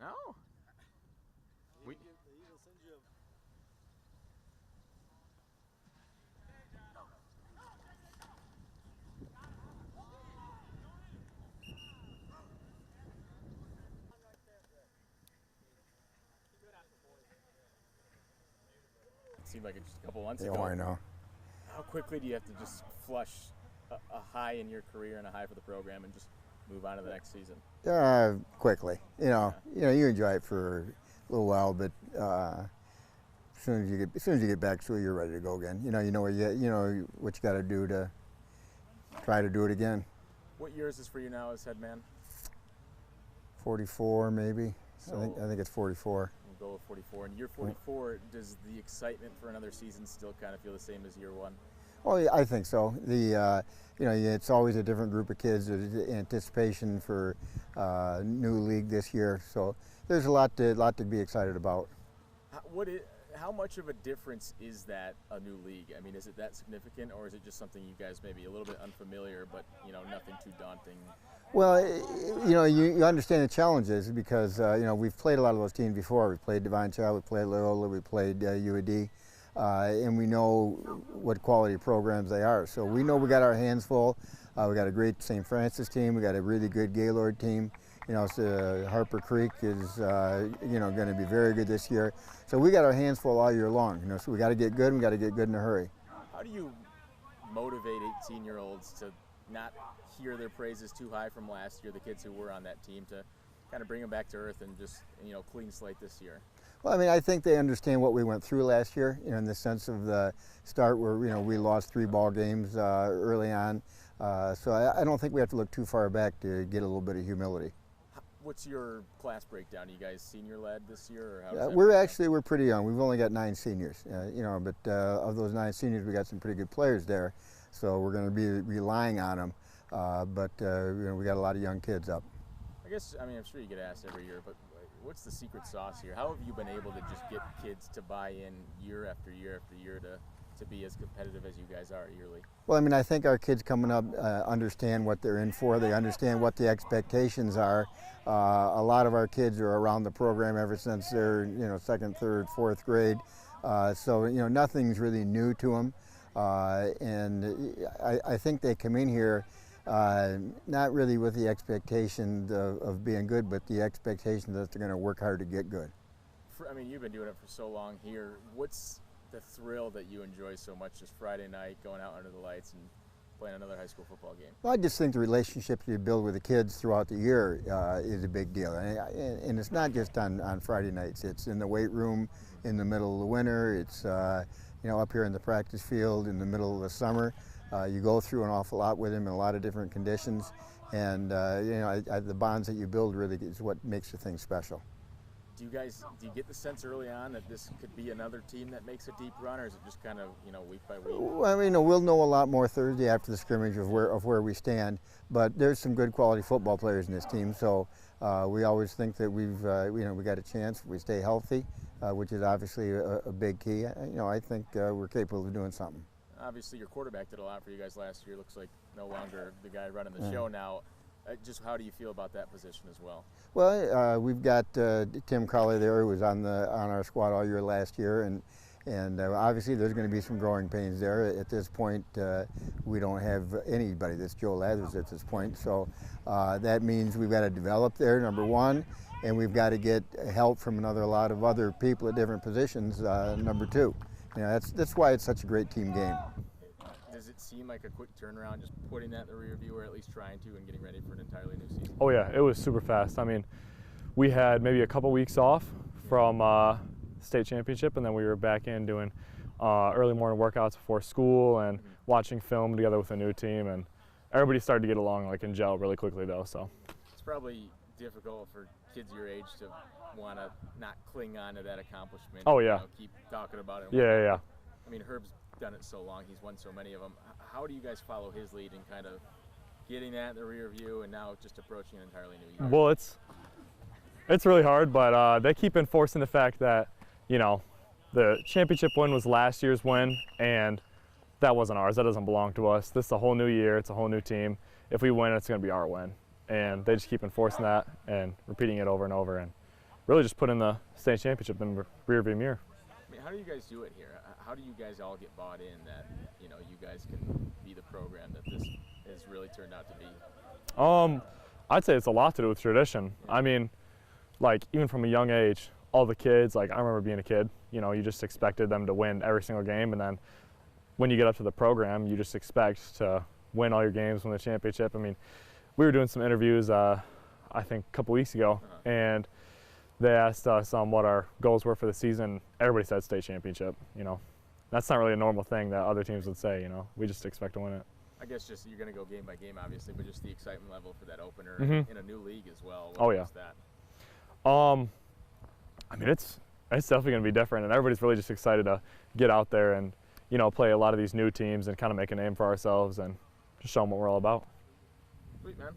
Oh. We. It seemed like it just a couple months ago. Oh, I know. How quickly do you have to just flush a high in your career and a high for the program and just move on to the next season? Quickly. You enjoy it for a little while, but as soon as you get back to it, you're ready to go again. You know what you got to do to try to do it again. What year is this for you now as head man? 44 maybe. So I think it's 44. We'll go with 44. And year 44, does the excitement for another season still kind of feel the same as year one? Oh, yeah, I think so. It's always a different group of kids. There's anticipation for new league this year, so there's a lot to be excited about. How much of a difference is that, a new league? I mean, is it that significant, or is it just something you guys maybe a little bit unfamiliar, but nothing too daunting? Well, you understand the challenges because we've played a lot of those teams before. We played Divine Child, we played Loyola, we played UAD. And we know what quality programs they are. So we know we got our hands full. We got a great St. Francis team. We got a really good Gaylord team. Harper Creek is going to be very good this year. So we got our hands full all year long. So we got to get good. We got to get good in a hurry. How do you motivate 18-year-olds to not hear their praises too high from last year? The kids who were on that team to kind of bring them back to earth and just clean slate this year. Well, I mean, I think they understand what we went through last year, in the sense of the start where, we lost 3 ball games early on. So I don't think we have to look too far back to get a little bit of humility. What's your class breakdown? Are you guys senior-led this year? Or how Yeah, does that we're pretty young. We've only got 9 seniors, but of those 9 seniors, we got some pretty good players there. So we're going to be relying on them. But we got a lot of young kids up. I'm sure you get asked every year, but what's the secret sauce here? How have you been able to just get kids to buy in year after year after year to be as competitive as you guys are yearly? Well, I think our kids coming up understand what they're in for. They understand what the expectations are. A lot of our kids are around the program ever since they're, 2nd, 3rd, 4th grade. So nothing's really new to them. And I think they come in here not really with the expectation of being good, but the expectation that they're going to work hard to get good. You've been doing it for so long here. What's the thrill that you enjoy so much, just Friday night, going out under the lights and playing another high school football game? Well, I just think the relationships you build with the kids throughout the year is a big deal. And it's not just on Friday nights. It's in the weight room in the middle of the winter. It's up here in the practice field in the middle of the summer. You go through an awful lot with them in a lot of different conditions, and the bonds that you build really is what makes the thing special. Do you get the sense early on that this could be another team that makes a deep run, or is it just kind of week by week? Well, we'll know a lot more Thursday after the scrimmage of where we stand, but there's some good quality football players in this team, so we always think that we got a chance if we stay healthy, which is obviously a big key. I think we're capable of doing something. Obviously, your quarterback did a lot for you guys last year. Looks like no longer the guy running the show now. Just how do you feel about that position as well? Well, we've got Tim Crowley there, who was on our squad all year last year, and obviously there's going to be some growing pains there. At this point, we don't have anybody that's Joe Lathers at this point, so that means we've got to develop there, number one, and we've got to get help from a lot of other people at different positions, number two. That's why it's such a great team game. Does it seem like a quick turnaround, just putting that in the rear view, or at least trying to, and getting ready for an entirely new season? Oh yeah, it was super fast. We had maybe a couple weeks off from state championship, and then we were back in doing early morning workouts before school and watching film together with a new team, and everybody started to get along and gel really quickly though. So it's probably difficult for kids your age to want to not cling on to that accomplishment. Oh yeah. Keep talking about it. Yeah. Herb's done it so long. He's won so many of them. How do you guys follow his lead in kind of getting that in the rear view and now just approaching an entirely new year? Well, it's really hard, but they keep enforcing the fact that, the championship win was last year's win, and that wasn't ours. That doesn't belong to us. This is a whole new year. It's a whole new team. If we win, it's going to be our win. And they just keep enforcing that and repeating it over and over. And really just putting the state championship in the rearview mirror. I mean, how do you guys do it here? How do you guys all get bought in that, you know, you guys can be the program that this has really turned out to be? I'd say it's a lot to do with tradition. Yeah. I mean, like, even from a young age, all the kids, like, I remember being a kid, you know, you just expected them to win every single game, and then when you get up to the program, you just expect to win all your games, win the championship. I mean, we were doing some interviews, I think a couple weeks ago, and they asked us what our goals were for the season. Everybody said state championship, you know. That's not really a normal thing that other teams would say, you know. We just expect to win it. I guess just you're going to go game by game, obviously, but just the excitement level for that opener in a new league as well. Oh, yeah. That? I mean, it's definitely going to be different, and everybody's really just excited to get out there and, you know, play a lot of these new teams and kind of make a name for ourselves and just show them what we're all about. Sweet, man.